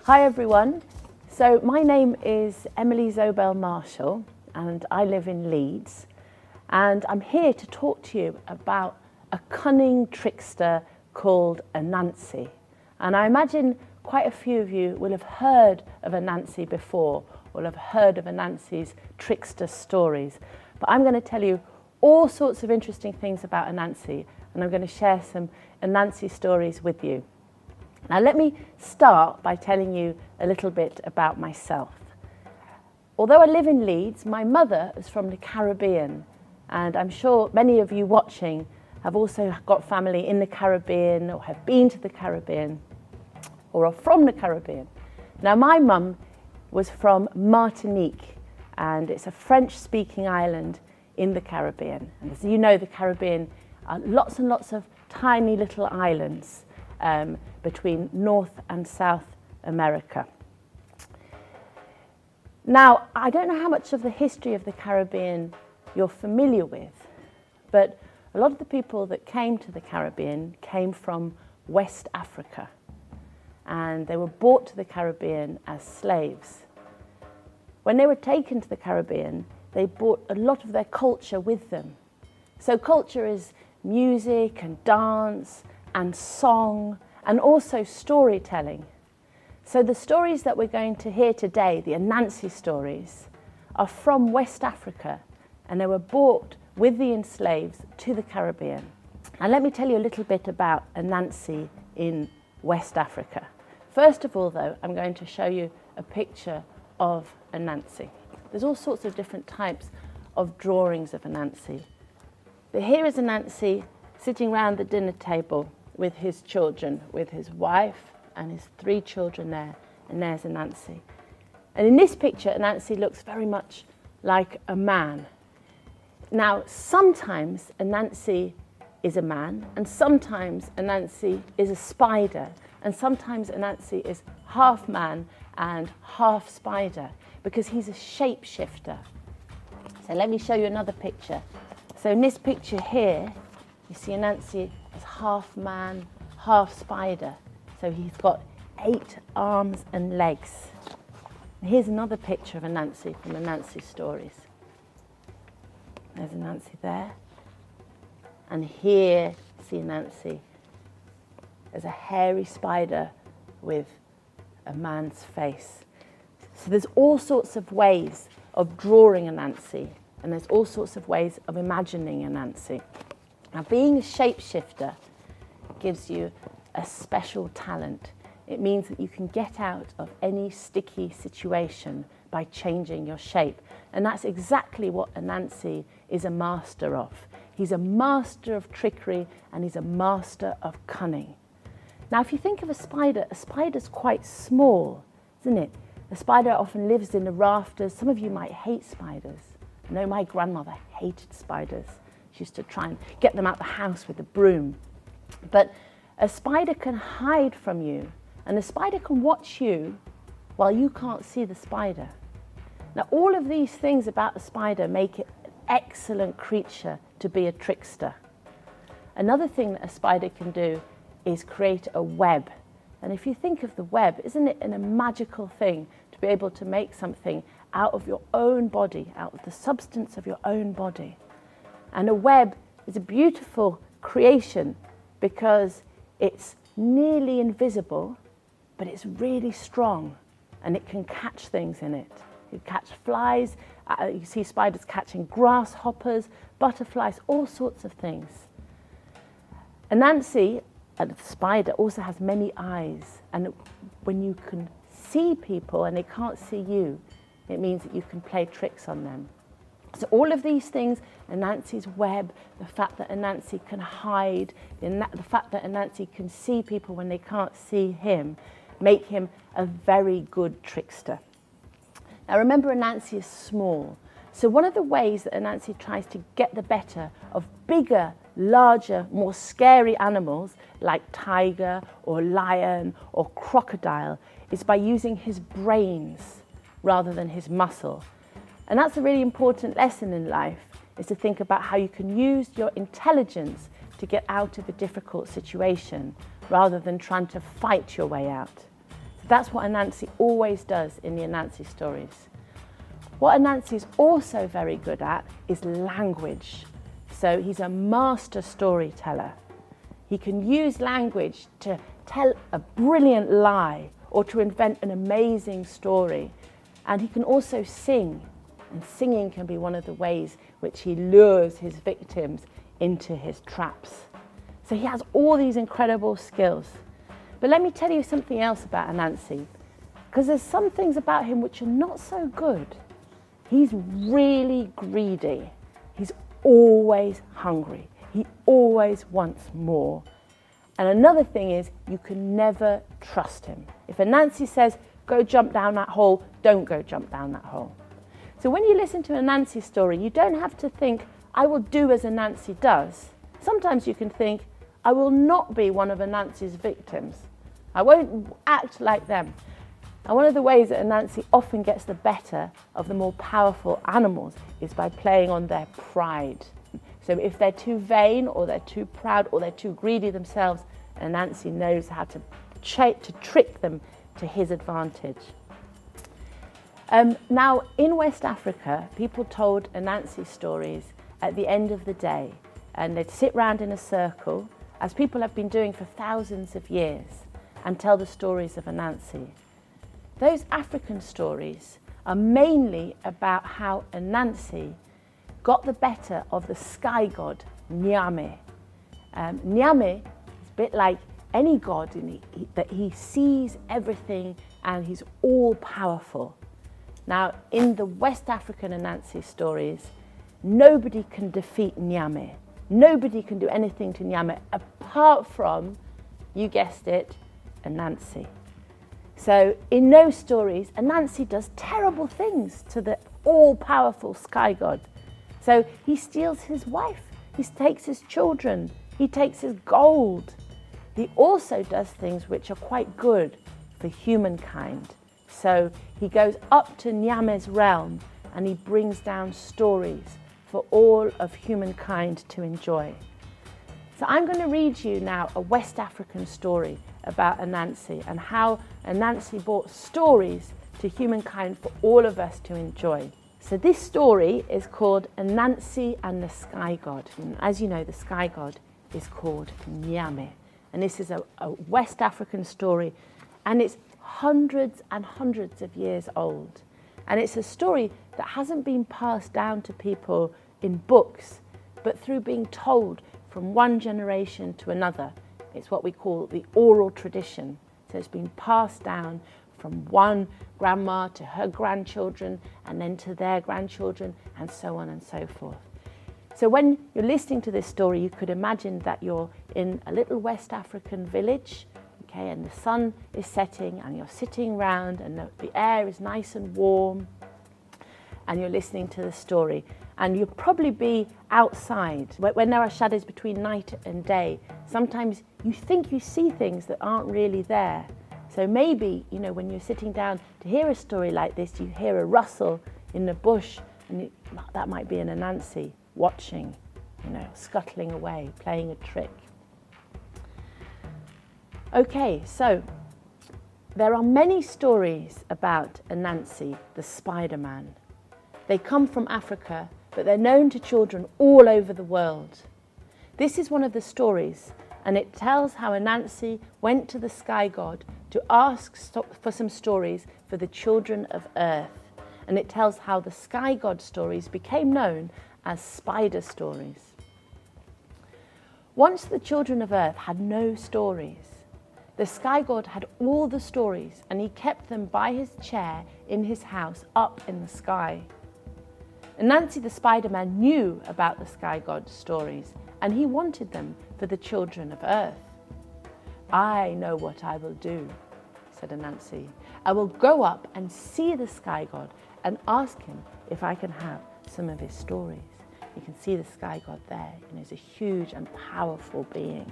Hi everyone, so my name is Emily Zobel Marshall and I live in Leeds, and I'm here to talk to you about a cunning trickster called Anansi. And I imagine quite a few of you will have heard of Anansi before, or have heard of Anansi's trickster stories. But I'm going to tell you all sorts of interesting things about Anansi, and I'm going to share some Anansi stories with you. Now let me start by telling you a little bit about myself. Although I live in Leeds, my mother is from the Caribbean, and I'm sure many of you watching have also got family in the Caribbean or have been to the Caribbean or are from the Caribbean. Now my mum was from Martinique, and it's a French-speaking island in the Caribbean. And as you know, the Caribbean are lots and lots of tiny little islands between North and South America. Now, I don't know how much of the history of the Caribbean you're familiar with, but a lot of the people that came to the Caribbean came from West Africa, and they were brought to the Caribbean as slaves. When they were taken to the Caribbean, they brought a lot of their culture with them. So culture is music and dance and song, and also storytelling. So the stories that we're going to hear today, the Anansi stories, are from West Africa, and they were brought with the enslaved to the Caribbean. And let me tell you a little bit about Anansi in West Africa. First of all, though, I'm going to show you a picture of Anansi. There's all sorts of different types of drawings of Anansi. But here is Anansi sitting round the dinner table with his children, with his wife and his 3 children there, and there's Anansi. And in this picture, Anansi looks very much like a man. Now, sometimes Anansi is a man, and sometimes Anansi is a spider, and sometimes Anansi is half man and half spider, because he's a shapeshifter. So let me show you another picture. So in this picture here, you see Anansi is half man, half spider. So he's got 8 arms and legs. And here's another picture of Anansi from Anansi Stories. There's Anansi there. And here, see Anansi as a hairy spider with a man's face. So there's all sorts of ways of drawing Anansi, and there's all sorts of ways of imagining Anansi. Now, being a shapeshifter gives you a special talent. It means that you can get out of any sticky situation by changing your shape. And that's exactly what Anansi is a master of. He's a master of trickery, and he's a master of cunning. Now, if you think of a spider's quite small, isn't it? A spider often lives in the rafters. Some of you might hate spiders. I know my grandmother hated spiders. She used to try and get them out the house with a broom. But a spider can hide from you, and a spider can watch you while you can't see the spider. Now, all of these things about the spider make it an excellent creature to be a trickster. Another thing that a spider can do is create a web. And if you think of the web, isn't it a magical thing to be able to make something out of your own body, out of the substance of your own body? And a web is a beautiful creation because it's nearly invisible, but it's really strong, and it can catch things in it. You catch flies, you see spiders catching grasshoppers, butterflies, all sorts of things. Anansi, the spider, also has many eyes, and when you can see people and they can't see you, it means that you can play tricks on them. So all of these things, Anansi's web, the fact that Anansi can hide, the fact that Anansi can see people when they can't see him, make him a very good trickster. Now remember, Anansi is small. So one of the ways that Anansi tries to get the better of bigger, larger, more scary animals like tiger or lion or crocodile is by using his brains rather than his muscle. And that's a really important lesson in life, is to think about how you can use your intelligence to get out of a difficult situation rather than trying to fight your way out. That's what Anansi always does in the Anansi stories. What Anansi is also very good at is language. So he's a master storyteller. He can use language to tell a brilliant lie or to invent an amazing story. And he can also sing. And singing can be one of the ways which he lures his victims into his traps. So he has all these incredible skills. But let me tell you something else about Anansi, because there's some things about him which are not so good. He's really greedy. He's always hungry. He always wants more. And another thing is, you can never trust him. If Anansi says, go jump down that hole, don't go jump down that hole. So when you listen to an Anansi story, you don't have to think, I will do as Anansi does. Sometimes you can think, I will not be one of Anansi's victims. I won't act like them. And one of the ways that Anansi often gets the better of the more powerful animals is by playing on their pride. So if they're too vain or they're too proud or they're too greedy themselves, Anansi knows how to trick them to his advantage. Now, in West Africa, people told Anansi stories at the end of the day, and they'd sit round in a circle, as people have been doing for thousands of years, and tell the stories of Anansi. Those African stories are mainly about how Anansi got the better of the sky god, Nyame. Nyame is a bit like any god that he sees everything and he's all powerful. Now, in the West African Anansi stories, nobody can defeat Nyame. Nobody can do anything to Nyame apart from, you guessed it, Anansi. So in those stories, Anansi does terrible things to the all-powerful sky god. So he steals his wife, he takes his children, he takes his gold. He also does things which are quite good for humankind. So he goes up to Nyame's realm and he brings down stories for all of humankind to enjoy. So I'm going to read you now a West African story about Anansi and how Anansi brought stories to humankind for all of us to enjoy. So this story is called Anansi and the Sky God. And as you know, the Sky God is called Nyame. And this is a West African story, and it's hundreds and hundreds of years old. And it's a story that hasn't been passed down to people in books, but through being told from one generation to another. It's what we call the oral tradition. So it's been passed down from one grandma to her grandchildren, and then to their grandchildren, and so on and so forth. So when you're listening to this story, you could imagine that you're in a little West African village, okay, and the sun is setting, and you're sitting round, and the air is nice and warm, and you're listening to the story. And you'll probably be outside. When there are shadows between night and day, sometimes you think you see things that aren't really there. So maybe, you know, when you're sitting down to hear a story like this, you hear a rustle in the bush, and that might be an Anansi watching, you know, scuttling away, playing a trick. Okay, so there are many stories about Anansi, the Spider-Man. They come from Africa, but they're known to children all over the world. This is one of the stories, and it tells how Anansi went to the sky god to ask for some stories for the children of Earth. And it tells how the sky god stories became known as spider stories. Once the children of Earth had no stories. The sky god had all the stories, and he kept them by his chair in his house up in the sky. Anansi the Spider-Man knew about the sky god's stories, and he wanted them for the children of Earth. I know what I will do, said Anansi. I will go up and see the sky god and ask him if I can have some of his stories. You can see the sky god there, and he's a huge and powerful being.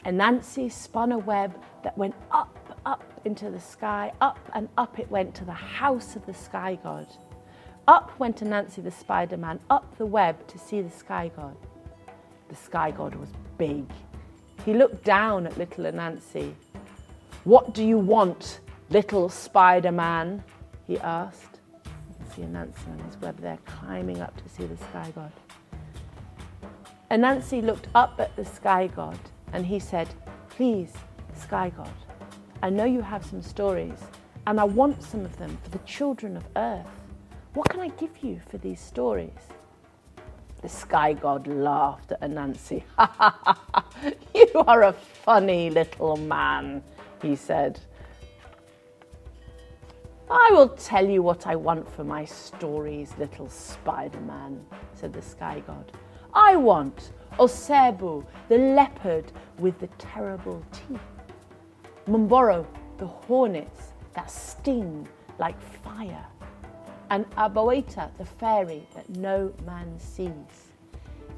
Anansi spun a web that went up into the sky, up and up it went to the house of the sky god. Up went Anansi the Spider-Man, up the web to see the sky god. The sky god was big. He looked down at little Anansi. "What do you want, little Spider-Man?" he asked. You can see Anansi on his web there, climbing up to see the sky god. Anansi looked up at the sky god and he said, "Please, sky god, I know you have some stories and I want some of them for the children of Earth. What can I give you for these stories?" The sky god laughed at Anansi. "You are a funny little man," he said. "I will tell you what I want for my stories, little Spider-Man," said the sky god. "I want Osebu, the leopard with the terrible teeth. Momboro, the hornets that sting like fire. And Aboeta, the fairy that no man sees.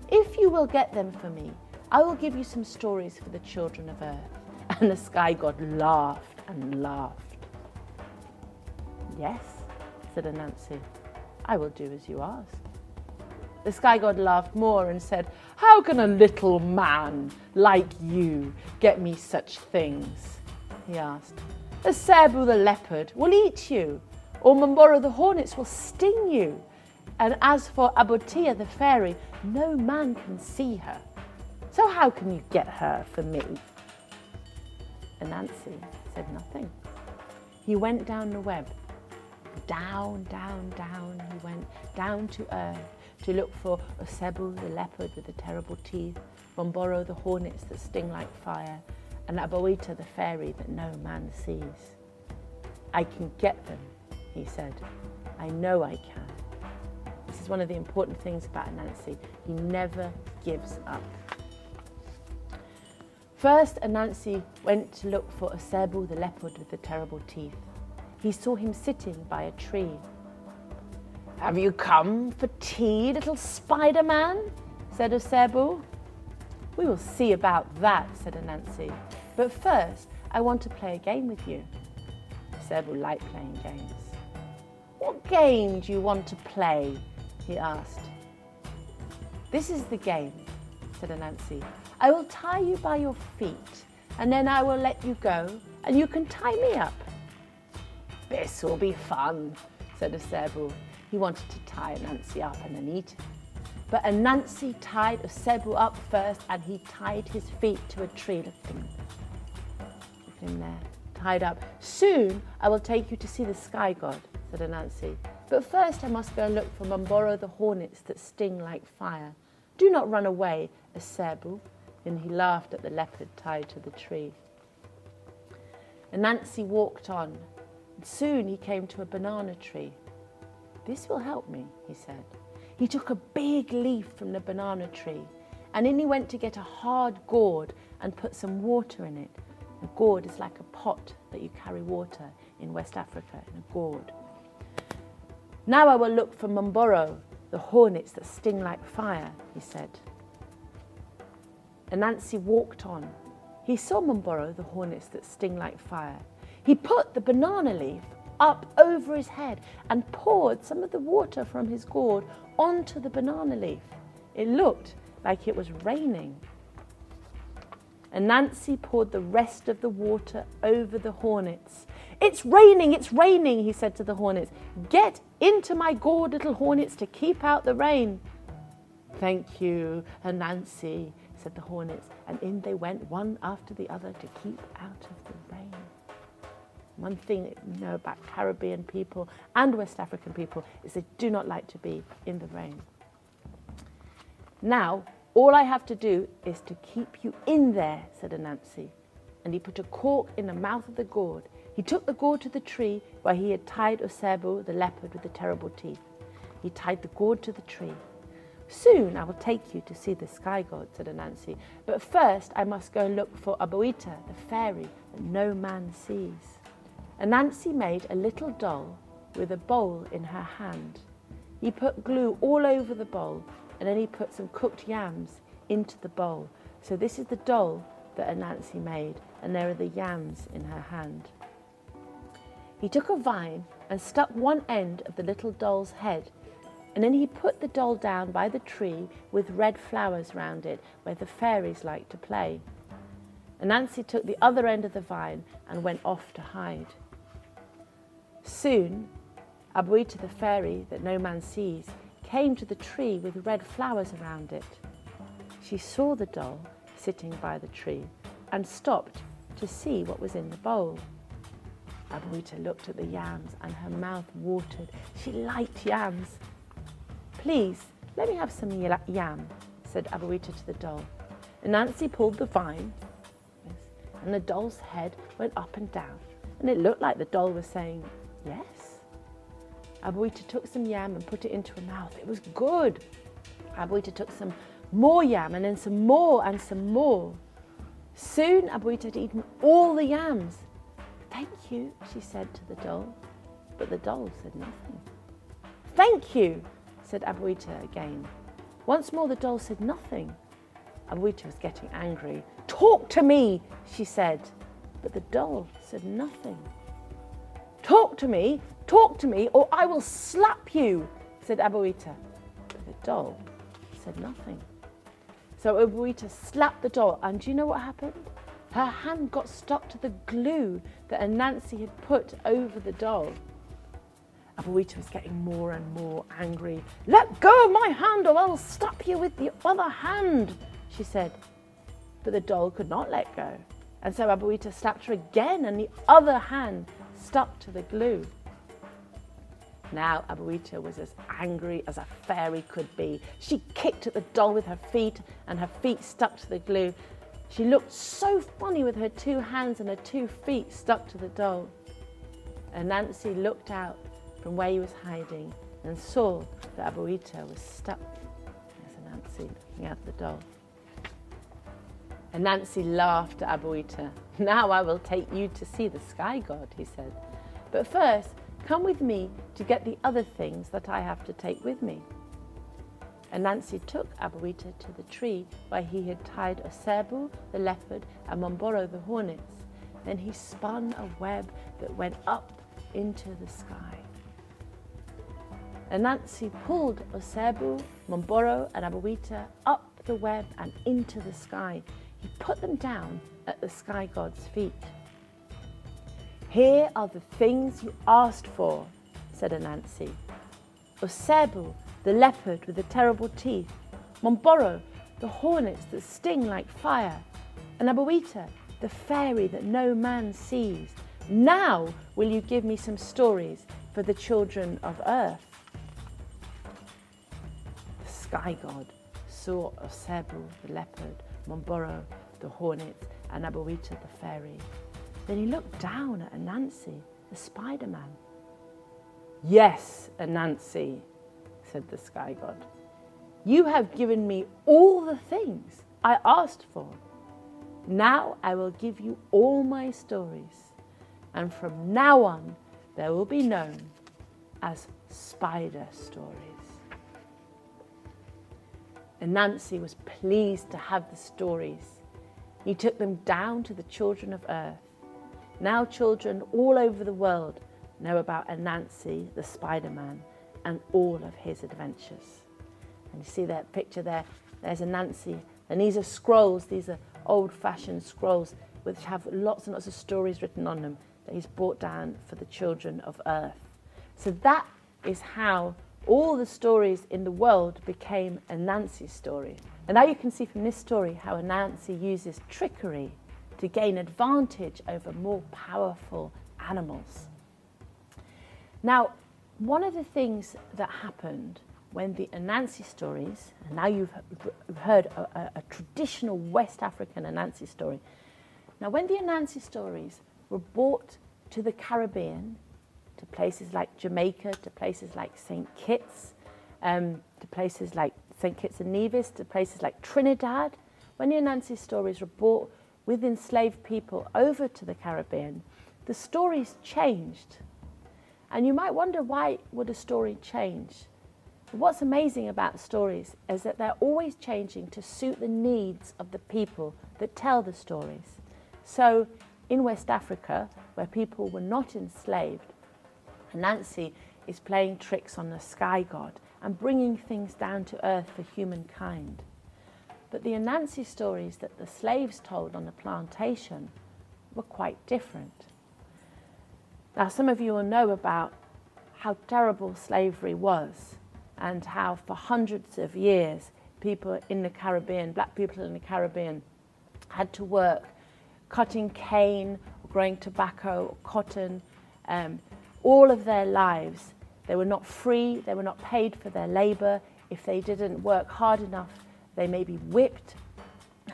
If you will get them for me, I will give you some stories for the children of Earth." And the sky god laughed and laughed. "Yes," said Anansi, "I will do as you ask." The sky god laughed more and said, "How can a little man like you get me such things?" he asked. "Osebu the leopard will eat you, or Momboro the hornets will sting you. And as for Abotea the fairy, no man can see her. So how can you get her for me?" Anansi said nothing. He went down the web. Down, down, down he went, down to Earth, to look for Osebu the leopard with the terrible teeth, Momboro the hornets that sting like fire, and Aboeta the fairy that no man sees. "I can get them," he said. "I know I can." This is one of the important things about Anansi. He never gives up. First, Anansi went to look for Osebu the leopard with the terrible teeth. He saw him sitting by a tree. "Have you come for tea, little Spider-Man?" said Osebu. "We will see about that," said Anansi. "But first, I want to play a game with you." Osebu liked playing games. "What game do you want to play?" he asked. "This is the game," said Anansi. "I will tie you by your feet, and then I will let you go, and you can tie me up." "This will be fun," said Osebu. He wanted to tie Anansi up and then eat him. But Anansi tied Osebu up first, and he tied his feet to a tree. Look at him there, tied up. "Soon I will take you to see the sky god," said Anansi. "But first I must go and look for Momboro the hornets that sting like fire. Do not run away, Osebu." And he laughed at the leopard tied to the tree. Anansi walked on. And soon he came to a banana tree. "This will help me," he said. He took a big leaf from the banana tree, and then he went to get a hard gourd and put some water in it. A gourd is like a pot that you carry water in West Africa, in a gourd. "Now I will look for Momboro, the hornets that sting like fire," he said. Anansi walked on. He saw Momboro, the hornets that sting like fire. He put the banana leaf up over his head and poured some of the water from his gourd onto the banana leaf. It looked like it was raining. Anansi poured the rest of the water over the hornets. It's raining, he said to the hornets. "Get into my gourd, little hornets, to keep out the rain." "Thank you, Anansi," said the hornets, and in they went one after the other to keep out of the rain. One thing that you know about Caribbean people and West African people is they do not like to be in the rain. "Now, all I have to do is to keep you in there," said Anansi. And he put a cork in the mouth of the gourd. He took the gourd to the tree where he had tied Osebu, the leopard with the terrible teeth. He tied the gourd to the tree. "Soon I will take you to see the sky god," said Anansi. "But first I must go and look for Aboeta, the fairy that no man sees." Anansi made a little doll with a bowl in her hand. He put glue all over the bowl, and then he put some cooked yams into the bowl. So this is the doll that Anansi made, and there are the yams in her hand. He took a vine and stuck one end of the little doll's head, and then he put the doll down by the tree with red flowers round it, where the fairies like to play. Anansi took the other end of the vine and went off to hide. Soon, Abuita the fairy that no man sees came to the tree with red flowers around it. She saw the doll sitting by the tree and stopped to see what was in the bowl. Abuita looked at the yams and her mouth watered. She liked yams. "Please, let me have some yam," said Abuita to the doll. Anansi pulled the vine, and the doll's head went up and down, and it looked like the doll was saying, "Yes." Abuita took some yam and put it into her mouth. It was good. Abuita took some more yam and then some more and some more. Soon Abuita had eaten all the yams. "Thank you," she said to the doll, but the doll said nothing. "Thank you," said Abuita again. Once more the doll said nothing. Abuita was getting angry. "Talk to me," she said, but the doll said nothing. Talk to me, or I will slap you," said Abuita, but the doll said nothing. So Abuita slapped the doll, and do you know what happened? Her hand got stuck to the glue that Anansi had put over the doll. Abuita was getting more and more angry. "Let go of my hand or I will slap you with the other hand," she said. But the doll could not let go. And so Abuita slapped her again and the other hand stuck to the glue. Now Abuita was as angry as a fairy could be. She kicked at the doll with her feet and her feet stuck to the glue. She looked so funny with her two hands and her 2 feet stuck to the doll. Anansi looked out from where he was hiding and saw that Abuita was stuck. There's Anansi looking at the doll. Anansi laughed at Abuita. "Now I will take you to see the sky god," he said. "But first, come with me to get the other things that I have to take with me." Anansi took Abuita to the tree where he had tied Osebu, the leopard, and Momboro, the hornets. Then he spun a web that went up into the sky. Anansi pulled Osebu, Momboro, and Abuita up the web and into the sky. He put them down at the sky god's feet. "Here are the things you asked for," said Anansi. "Osebu, the leopard with the terrible teeth, Momboro, the hornets that sting like fire, and Abuita, the fairy that no man sees. Now will you give me some stories for the children of earth?" The sky god saw Osebu, the leopard, Momboro, the hornets, and Abuita, the fairy. Then he looked down at Anansi, the Spider-Man. "Yes, Anansi," said the sky god. "You have given me all the things I asked for. Now I will give you all my stories, and from now on they will be known as Spider Stories." Anansi was pleased to have the stories. He took them down to the children of earth. Now children all over the world know about Anansi, the Spider-Man, and all of his adventures. And you see that picture there? There's Anansi. And these are scrolls. These are old-fashioned scrolls which have lots and lots of stories written on them that he's brought down for the children of earth. So that is how all the stories in the world became Anansi's story. And now you can see from this story how Anansi uses trickery to gain advantage over more powerful animals. Now, one of the things that happened when the Anansi stories, and now you've heard a traditional West African Anansi story. Now, when the Anansi stories were brought to the Caribbean, to places like Jamaica, to places like St. Kitts, to places like St. Kitts and Nevis, to places like Trinidad, when the Anansi stories were brought with enslaved people over to the Caribbean, the stories changed. And you might wonder, why would a story change? What's amazing about stories is that they're always changing to suit the needs of the people that tell the stories. So in West Africa, where people were not enslaved, Anansi is playing tricks on the sky god and bringing things down to earth for humankind. But the Anansi stories that the slaves told on the plantation were quite different. Now, some of you will know about how terrible slavery was and how for hundreds of years people in the Caribbean, black people in the Caribbean, had to work cutting cane, growing tobacco, or cotton, all of their lives. They were not free, they were not paid for their labour. If they didn't work hard enough, they may be whipped,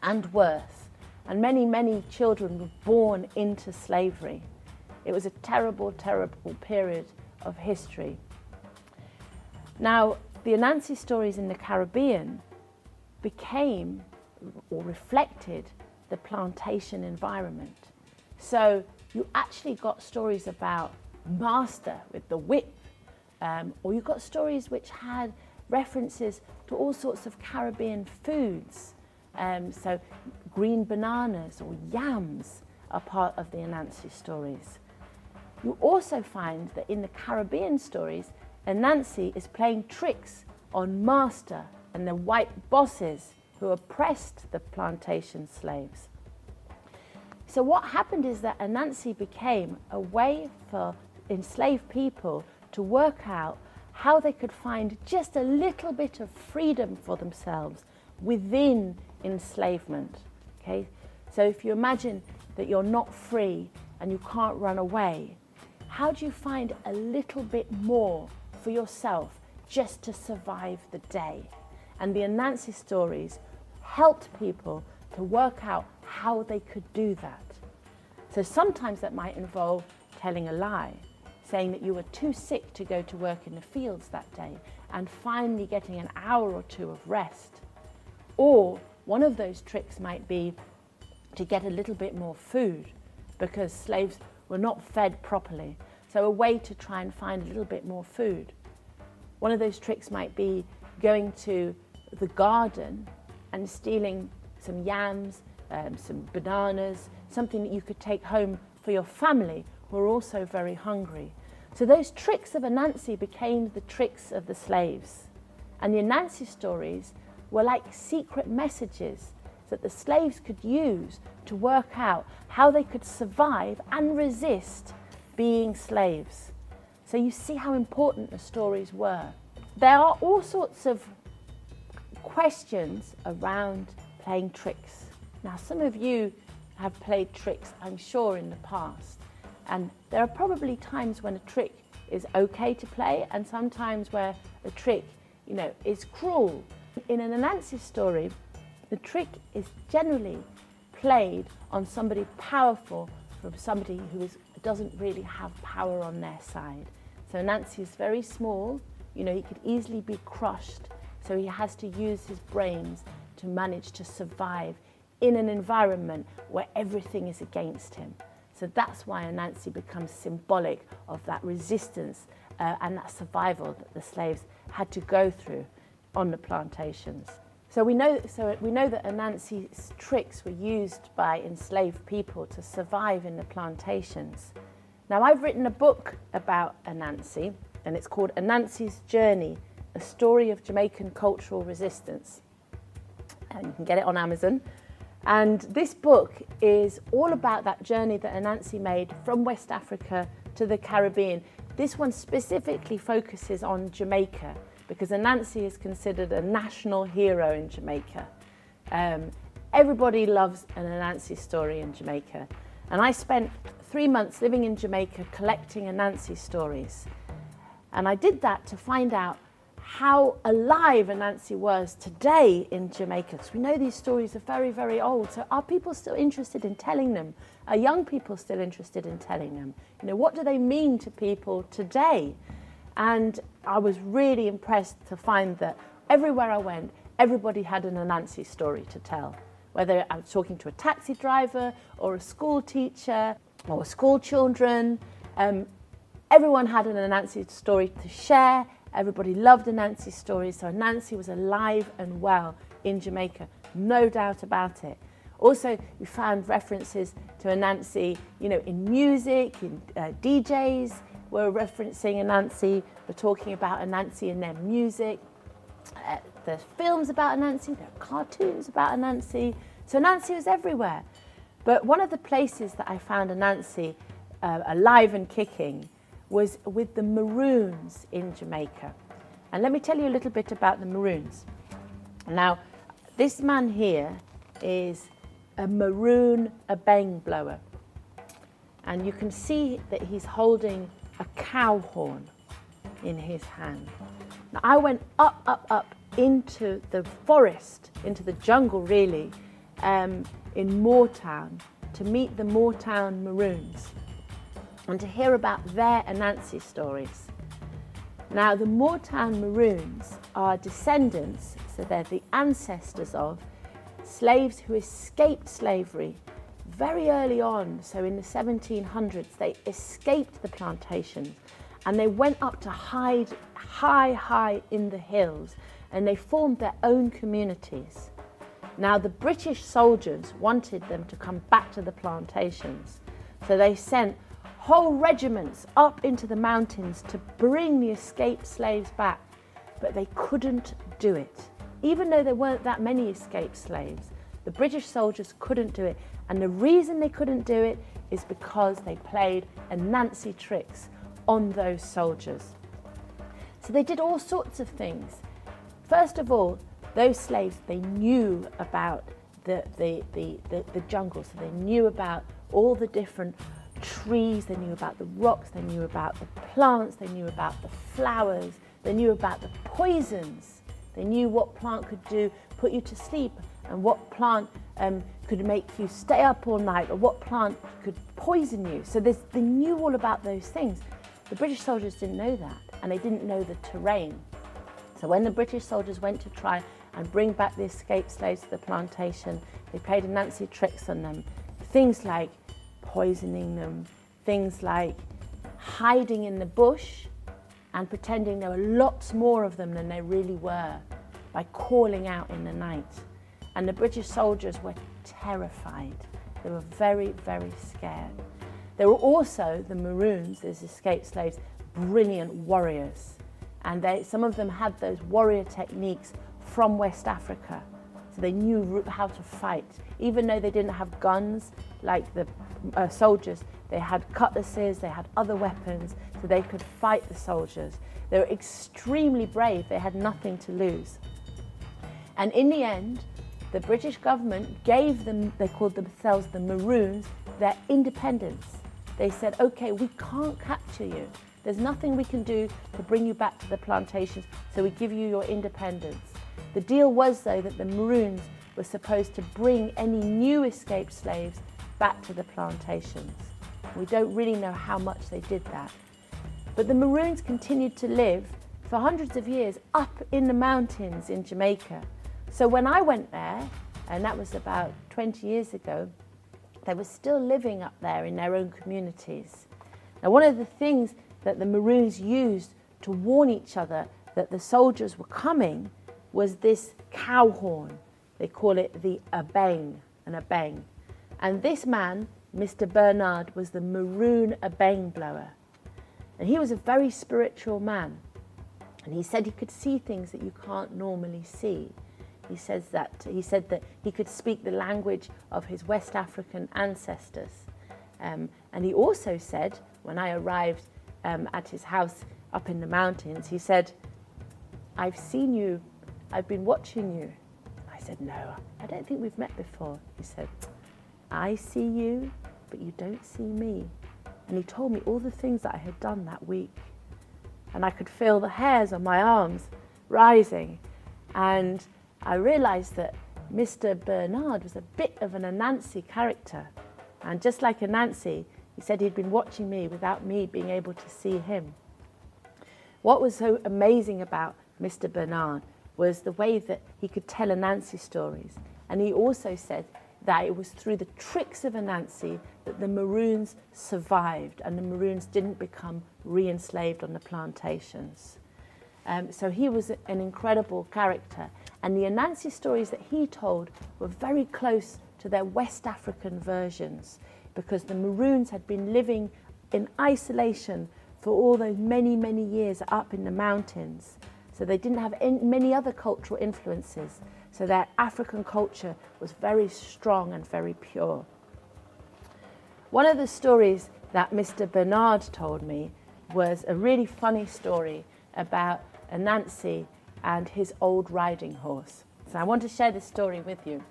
and worse. And many, many children were born into slavery. It was a terrible, terrible period of history. Now, the Anansi stories in the Caribbean became or reflected the plantation environment. So you actually got stories about master with the whip, or you got stories which had references to all sorts of Caribbean foods. So green bananas or yams are part of the Anansi stories. You also find that in the Caribbean stories, Anansi is playing tricks on master and the white bosses who oppressed the plantation slaves. So what happened is that Anansi became a way for enslaved people to work out how they could find just a little bit of freedom for themselves within enslavement. Okay? So if you imagine that you're not free and you can't run away, how do you find a little bit more for yourself just to survive the day? And the Anansi stories helped people to work out how they could do that. So sometimes that might involve telling a lie, saying that you were too sick to go to work in the fields that day, and finally getting an hour or two of rest. Or one of those tricks might be to get a little bit more food, because slaves were not fed properly. So a way to try and find a little bit more food. One of those tricks might be going to the garden and stealing some yams, some bananas, something that you could take home for your family who are also very hungry. So those tricks of Anansi became the tricks of the slaves. And the Anansi stories were like secret messages that the slaves could use to work out how they could survive and resist being slaves. So you see how important the stories were. There are all sorts of questions around playing tricks. Now, some of you have played tricks, I'm sure, in the past. And there are probably times when a trick is okay to play and sometimes where a trick, is cruel. In an Anansi story, the trick is generally played on somebody powerful from somebody who doesn't really have power on their side. So Anansi is very small, he could easily be crushed, so he has to use his brains to manage to survive in an environment where everything is against him. So that's why Anansi becomes symbolic of that resistance and that survival that the slaves had to go through on the plantations. So we know that Anansi's tricks were used by enslaved people to survive in the plantations. Now, I've written a book about Anansi, and it's called Anansi's Journey, A Story of Jamaican Cultural Resistance. And you can get it on Amazon. And this book is all about that journey that Anansi made from West Africa to the Caribbean. This one specifically focuses on Jamaica, because Anansi is considered a national hero in Jamaica. Everybody loves an Anansi story in Jamaica. And I spent 3 months living in Jamaica collecting Anansi stories. And I did that to find out how alive Anansi was today in Jamaica. Because we know these stories are very, very old. So are people still interested in telling them? Are young people still interested in telling them? What do they mean to people today? And I was really impressed to find that everywhere I went, everybody had an Anansi story to tell. Whether I was talking to a taxi driver or a school teacher or school children, everyone had an Anansi story to share. Everybody loved Anansi stories, so Anansi was alive and well in Jamaica, no doubt about it. Also, we found references to Anansi, in music, in DJs were referencing Anansi, were talking about Anansi in their music. There's films about Anansi, there are cartoons about Anansi. So Anansi was everywhere. But one of the places that I found Anansi alive and kicking was with the Maroons in Jamaica. And let me tell you a little bit about the Maroons. Now, this man here is a maroon bang blower. And you can see that he's holding a cow horn in his hand. Now, I went up into the forest, into the jungle really, in Moortown to meet the Moortown Maroons and to hear about their Anansi stories. Now, the Moortown Maroons are descendants, so they're the ancestors of slaves who escaped slavery very early on. So in the 1700s, they escaped the plantations and they went up to hide high in the hills, and they formed their own communities. Now, the British soldiers wanted them to come back to the plantations, so they sent whole regiments up into the mountains to bring the escaped slaves back, but they couldn't do it. Even though there weren't that many escaped slaves, the British soldiers couldn't do it. And the reason they couldn't do it is because they played Anansi tricks on those soldiers. So they did all sorts of things. First of all, those slaves, they knew about the jungle, so they knew about all the different trees, they knew about the rocks, they knew about the plants, they knew about the flowers, they knew about the poisons. They knew what plant could put you to sleep, and what plant could make you stay up all night, or what plant could poison you. So they knew all about those things. The British soldiers didn't know that, and they didn't know the terrain. So when the British soldiers went to try and bring back the escaped slaves to the plantation, they played Anansi tricks on them. Things like poisoning them, things like hiding in the bush and pretending there were lots more of them than there really were by calling out in the night. And the British soldiers were terrified. They were very, very scared. There were also, the Maroons, those escaped slaves, brilliant warriors. And some of them had those warrior techniques from West Africa. So they knew how to fight. Even though they didn't have guns like the soldiers, they had cutlasses, they had other weapons, so they could fight the soldiers. They were extremely brave. They had nothing to lose. And in the end, the British government gave them, they called themselves the Maroons, their independence. They said, okay, we can't capture you. There's nothing we can do to bring you back to the plantations, so we give you your independence. The deal was, though, that the Maroons were supposed to bring any new escaped slaves back to the plantations. We don't really know how much they did that. But the Maroons continued to live for hundreds of years up in the mountains in Jamaica. So when I went there, and that was about 20 years ago, they were still living up there in their own communities. Now, one of the things that the Maroons used to warn each other that the soldiers were coming was this cow horn. They call it the abeng, an abeng. And this man, Mr. Bernard, was the Maroon abeng blower. And he was a very spiritual man. And he said he could see things that you can't normally see. He said that he could speak the language of his West African ancestors. And he also said, when I arrived at his house up in the mountains, he said, "I've seen you, I've been watching you." I said, "No, I don't think we've met before." He said, "I see you, but you don't see me." And he told me all the things that I had done that week. And I could feel the hairs on my arms rising. And I realized that Mr. Bernard was a bit of an Anansi character. And just like Anansi, he said he'd been watching me without me being able to see him. What was so amazing about Mr. Bernard was the way that he could tell Anansi stories. And he also said that it was through the tricks of Anansi that the Maroons survived and the Maroons didn't become re-enslaved on the plantations. So he was an incredible character. And the Anansi stories that he told were very close to their West African versions, because the Maroons had been living in isolation for all those many, many years up in the mountains. So So they didn't have many other cultural influences. So their African culture was very strong and very pure. One of the stories that Mr. Bernard told me was a really funny story about Anansi and his old riding horse. So I want to share this story with you.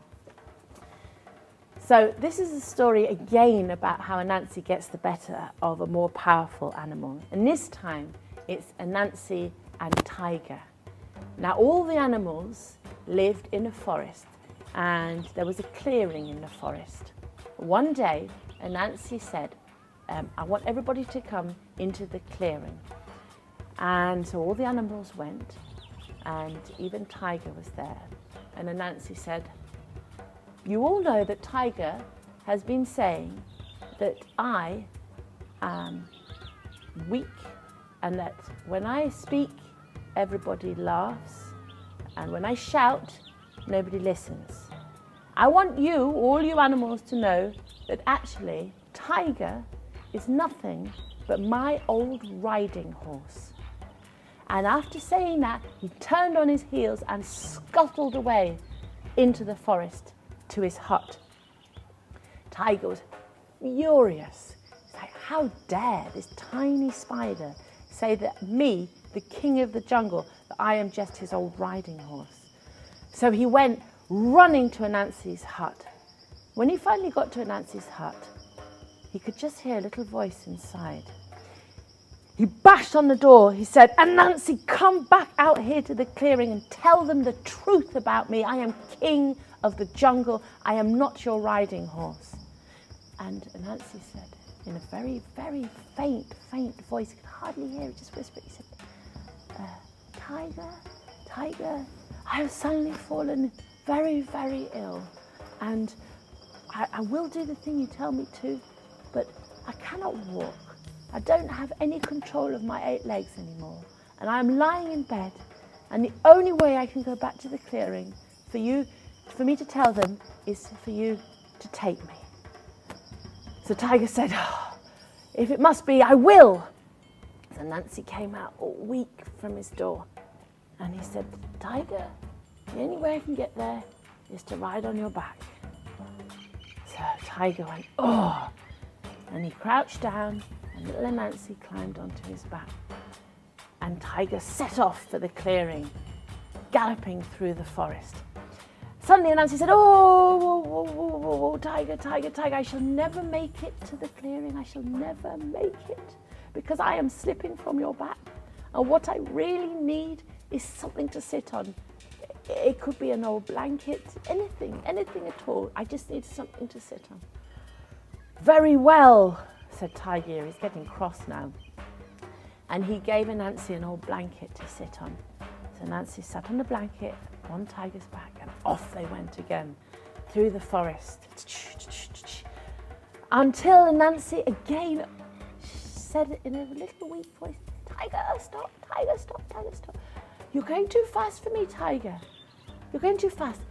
So this is a story again about how Anansi gets the better of a more powerful animal. And this time it's Anansi and Tiger. Now all the animals lived in a forest and there was a clearing in the forest. One day Anansi said, I want everybody to come into the clearing. And so all the animals went, and even Tiger was there. And Anansi said, you all know that Tiger has been saying that I am weak and that when I speak, everybody laughs, and when I shout, nobody listens. I want you, all you animals, to know that actually Tiger is nothing but my old riding horse. And after saying that, he turned on his heels and scuttled away into the forest to his hut. Tiger was furious. He's like, how dare this tiny spider say that me, the king of the jungle, that I am just his old riding horse. So he went running to Anansi's hut. When he finally got to Anansi's hut, he could just hear a little voice inside. He bashed on the door. He said, Anansi, come back out here to the clearing and tell them the truth about me. I am king of the jungle. I am not your riding horse. And Anansi said, in a very, very faint voice, he could hardly hear it, just whispered, he said, Tiger, I have suddenly fallen very, very ill. And I will do the thing you tell me to, but I cannot walk. I don't have any control of my 8 legs anymore. And I'm lying in bed. And the only way I can go back to the clearing for me to tell them is for you to take me. So Tiger said, if it must be, I will. So Anansi came out all weak from his door. And he said, Tiger, the only way I can get there is to ride on your back. So Tiger went, oh. And he crouched down, and little Anansi climbed onto his back. And Tiger set off for the clearing, galloping through the forest. Suddenly Anansi said, oh, Tiger, I shall never make it to the clearing. I shall never make it because I am slipping from your back. And what I really need is something to sit on. It could be an old blanket, anything at all. I just need something to sit on. Very well, said Tiger. He's getting cross now. And he gave Anansi an old blanket to sit on. So Anansi sat on the blanket on Tiger's back, and off they went again through the forest. Until Anansi again said in a little weak voice, Tiger, stop, Tiger, stop, Tiger, stop. You're going too fast for me, Tiger. You're going too fast.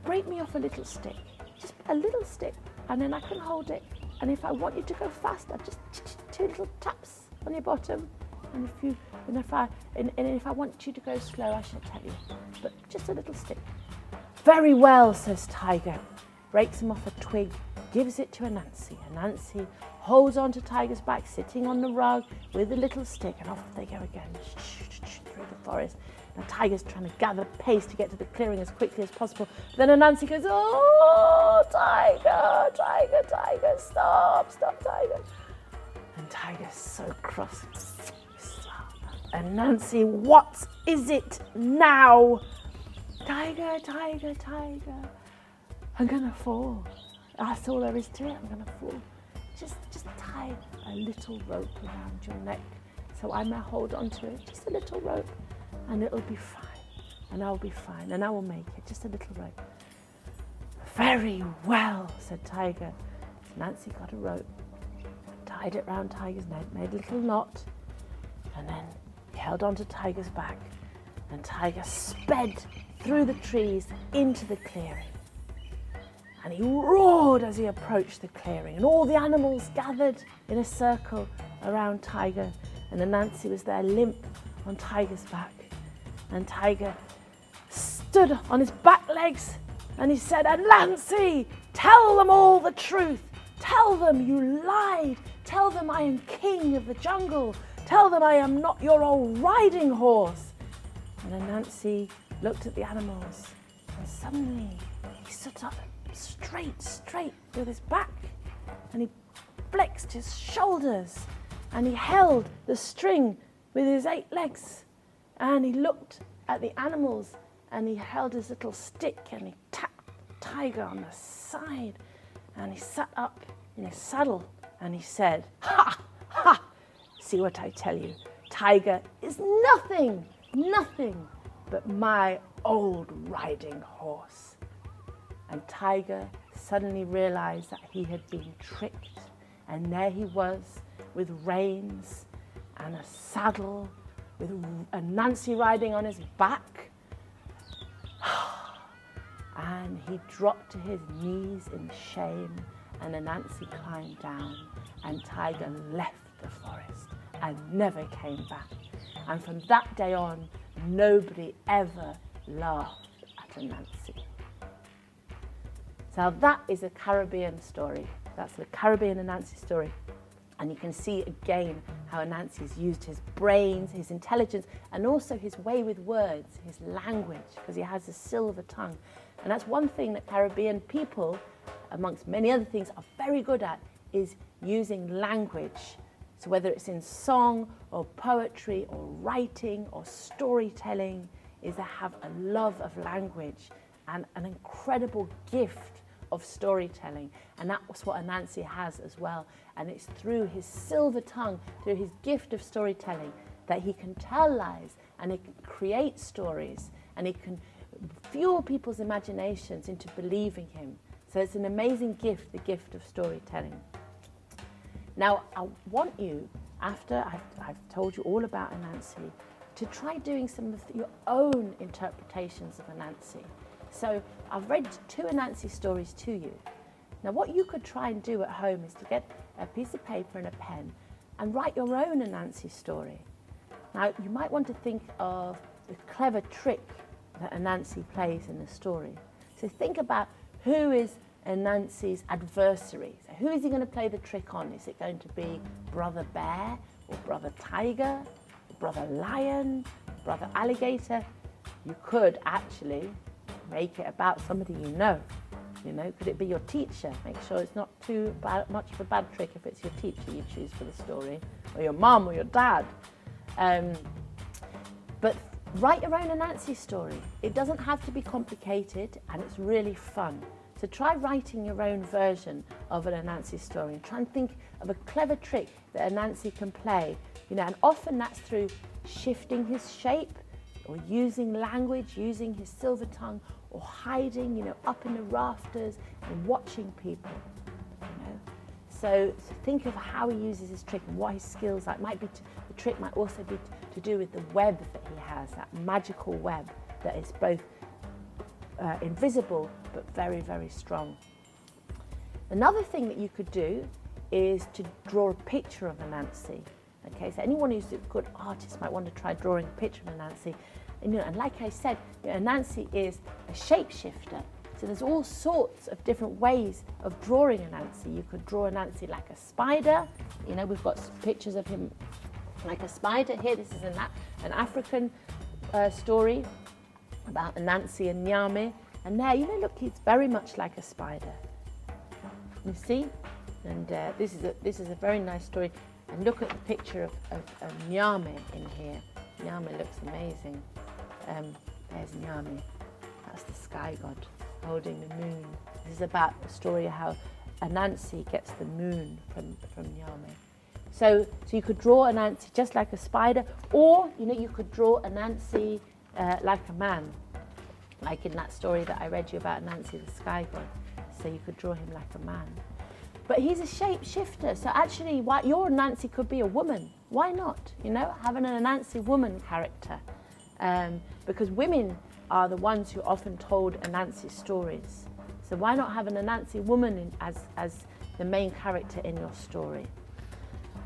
Break me off a little stick, just a little stick, and then I can hold it. And if I want you to go faster, just 2 little taps on your bottom. And if I want you to go slow, I shall tell you. But just a little stick. Very well, says Tiger. Breaks him off a twig, gives it to Anansi. Anansi holds on to Tiger's back, sitting on the rug with a little stick, and off they go again through the forest. Now Tiger's trying to gather pace to get to the clearing as quickly as possible. Then Anansi goes, oh, Tiger, stop, Tiger. And Tiger's so cross. Anansi, what is it now? Tiger, I'm gonna fall. That's all there is to it, I'm gonna fall. Just tie a little rope around your neck so I may hold on to it, just a little rope, and it'll be fine, and I'll be fine, and I will make it, just a little rope. Very well, said Tiger. Anansi got a rope, tied it round Tiger's neck, made a little knot, and then he held on to Tiger's back, and Tiger sped through the trees into the clearing. And he roared as he approached the clearing, and all the animals gathered in a circle around Tiger, and Anansi was there limp on Tiger's back. And Tiger stood on his back legs and he said, "Anansi, tell them all the truth. Tell them you lied. Tell them I am king of the jungle. Tell them I am not your old riding horse." And Anansi looked at the animals and suddenly he stood up straight with his back and he flexed his shoulders and he held the string with his 8 legs and he looked at the animals and he held his little stick and he tapped Tiger on the side and he sat up in his saddle and he said, "Ha! Ha! See what I tell you? Tiger is nothing but my old riding horse." And Tiger suddenly realized that he had been tricked, and there he was with reins and a saddle with Anansi riding on his back. And he dropped to his knees in shame, and Anansi climbed down, and Tiger left the forest and never came back. And from that day on, nobody ever laughed at Anansi. So that is a Caribbean story. That's the Caribbean Anansi story. And you can see again how Anansi's used his brains, his intelligence, and also his way with words, his language, because he has a silver tongue. And that's one thing that Caribbean people, amongst many other things, are very good at, is using language. So whether it's in song or poetry or writing or storytelling, is to have a love of language and an incredible gift of storytelling. And that's what Anansi has as well. And it's through his silver tongue, through his gift of storytelling, that he can tell lies and he can create stories and he can fuel people's imaginations into believing him. So it's an amazing gift, the gift of storytelling. Now, I want you, after I've told you all about Anansi, to try doing some of your own interpretations of Anansi. So I've read 2 Anansi stories to you. Now, what you could try and do at home is to get a piece of paper and a pen and write your own Anansi story. Now, you might want to think of the clever trick that Anansi plays in the story. So think about who is Anansi's adversary. So who is he going to play the trick on? Is it going to be Brother Bear or Brother Tiger, or Brother Lion, Brother Alligator? You could actually make it about somebody you know. You know, could it be your teacher? Make sure it's not too much of a bad trick if it's your teacher you choose for the story, or your mum or your dad. But write your own Anansi story. It doesn't have to be complicated and it's really fun. So try writing your own version of an Anansi story and try and think of a clever trick that Anansi can play. You know, and often that's through shifting his shape or using language, using his silver tongue, or hiding, you know, up in the rafters and watching people. You know, so think of how he uses his trick and what his skills are. It might be the trick might also be to do with the web that he has, that magical web that is both invisible but very, very strong. Another thing that you could do is to draw a picture of Anansi. Okay, so anyone who's a good artist might want to try drawing a picture of Anansi. And, you know, and like I said, you know, Anansi is a shapeshifter. So there's all sorts of different ways of drawing Anansi. You could draw Anansi like a spider. You know, we've got pictures of him like a spider here. This is an African story about Anansi and Nyame. And there, you know, look, he's very much like a spider. You see? And this is a very nice story. And look at the picture of Nyame in here. Nyame looks amazing. There's Nyame. That's the sky god holding the moon. This is about the story of how Anansi gets the moon from Nyame. So you could draw Anansi just like a spider, or, you know, you could draw Anansi like a man, like in that story that I read you about Anansi, the sky god. So you could draw him like a man. But he's a shapeshifter, so actually your Anansi could be a woman. Why not? You know, having an Anansi woman character. Because women are the ones who often told Anansi stories. So why not have an Anansi woman as the main character in your story?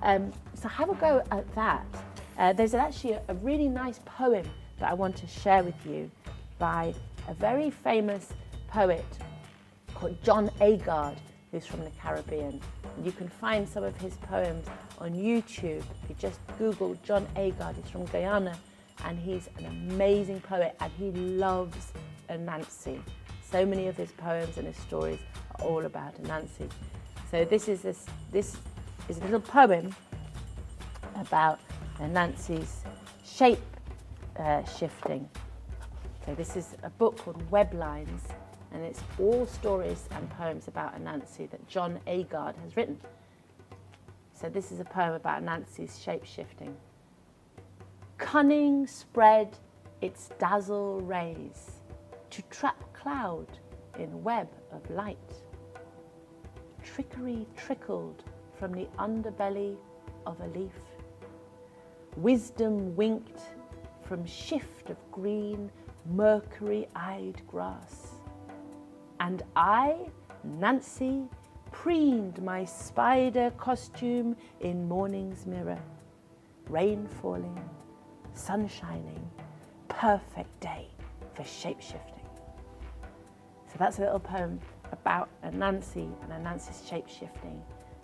So have a go at that. There's actually a really nice poem that I want to share with you by a very famous poet called John Agard, who's from the Caribbean. And you can find some of his poems on YouTube. If you just Google John Agard, he's from Guyana, and he's an amazing poet, and he loves Anansi. So many of his poems and his stories are all about Anansi. So this is a little poem about Anansi's shape shifting. So this is a book called Web Lines, and it's all stories and poems about Anansi that John Agard has written. So this is a poem about Anansi's shape shifting. Cunning spread its dazzle rays to trap cloud in web of light. Trickery trickled from the underbelly of a leaf. Wisdom winked from shift of green, mercury-eyed grass. And I, Nancy, preened my spider costume in morning's mirror. Rain falling, sun shining, perfect day for shape-shifting. So that's a little poem about Anansi and Anansi's shape-shifting.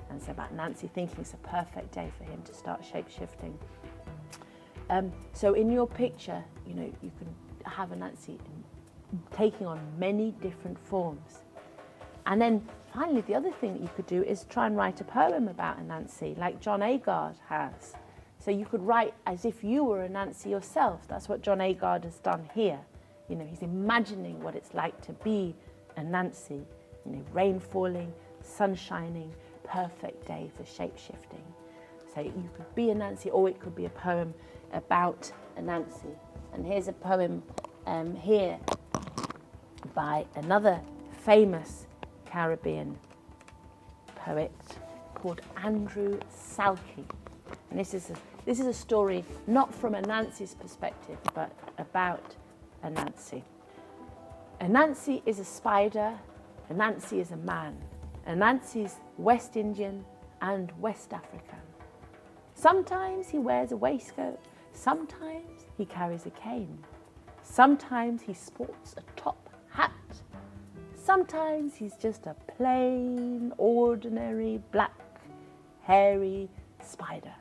And it's about Nancy thinking it's a perfect day for him to start shape-shifting. So in your picture, you can have Anansi taking on many different forms. And then finally, the other thing that you could do is try and write a poem about Anansi, like John Agard has. So you could write as if you were Anansi yourself. That's what John Agard has done here. He's imagining what it's like to be Anansi. Rain falling, sun shining, perfect day for shape-shifting. So you could be Anansi, or it could be a poem about Anansi. And here's a poem here by another famous Caribbean poet called Andrew Salkey. And this is a story not from Anansi's perspective, but about Anansi. Anansi is a spider, Anansi is a man. Anansi's West Indian and West African. Sometimes he wears a waistcoat, sometimes he carries a cane. Sometimes he sports a top hat. Sometimes he's just a plain, ordinary, black, hairy spider.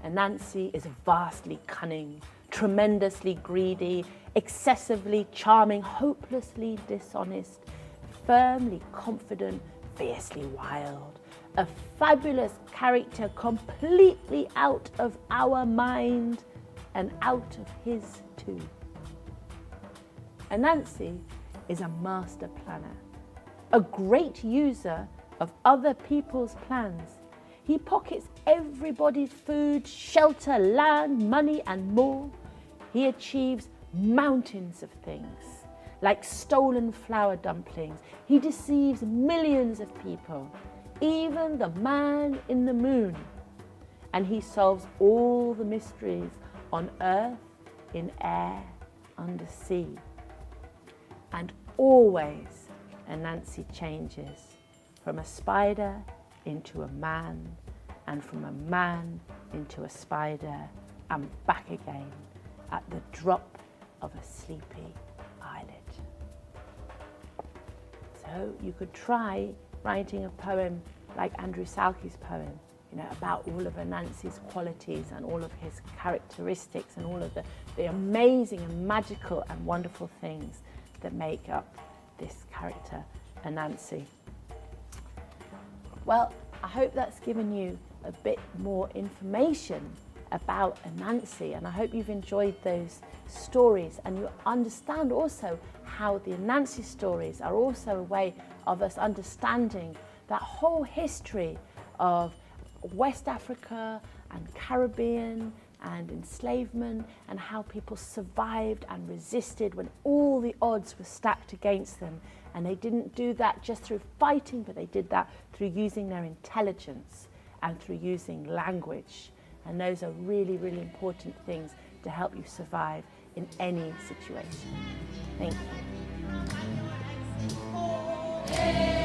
Anansi is vastly cunning, tremendously greedy, excessively charming, hopelessly dishonest, firmly confident, fiercely wild, a fabulous character completely out of our mind and out of his too. Anansi is a master planner, a great user of other people's plans. He pockets everybody's food, shelter, land, money, and more. He achieves mountains of things, like stolen flour dumplings. He deceives millions of people, even the man in the moon. And he solves all the mysteries on earth, in air, under sea. And always Anansi changes from a spider into a man, and from a man into a spider, and back again at the drop of a sleepy eyelid. So you could try writing a poem like Andrew Salkey's poem, about all of Anansi's qualities and all of his characteristics and all of the amazing and magical and wonderful things that make up this character, Anansi. Well, I hope that's given you a bit more information about Anansi, and I hope you've enjoyed those stories, and you understand also how the Anansi stories are also a way of us understanding that whole history of West Africa and Caribbean and enslavement, and how people survived and resisted when all the odds were stacked against them. And they didn't do that just through fighting, but they did that through using their intelligence and through using language. And those are really, really important things to help you survive in any situation. Thank you.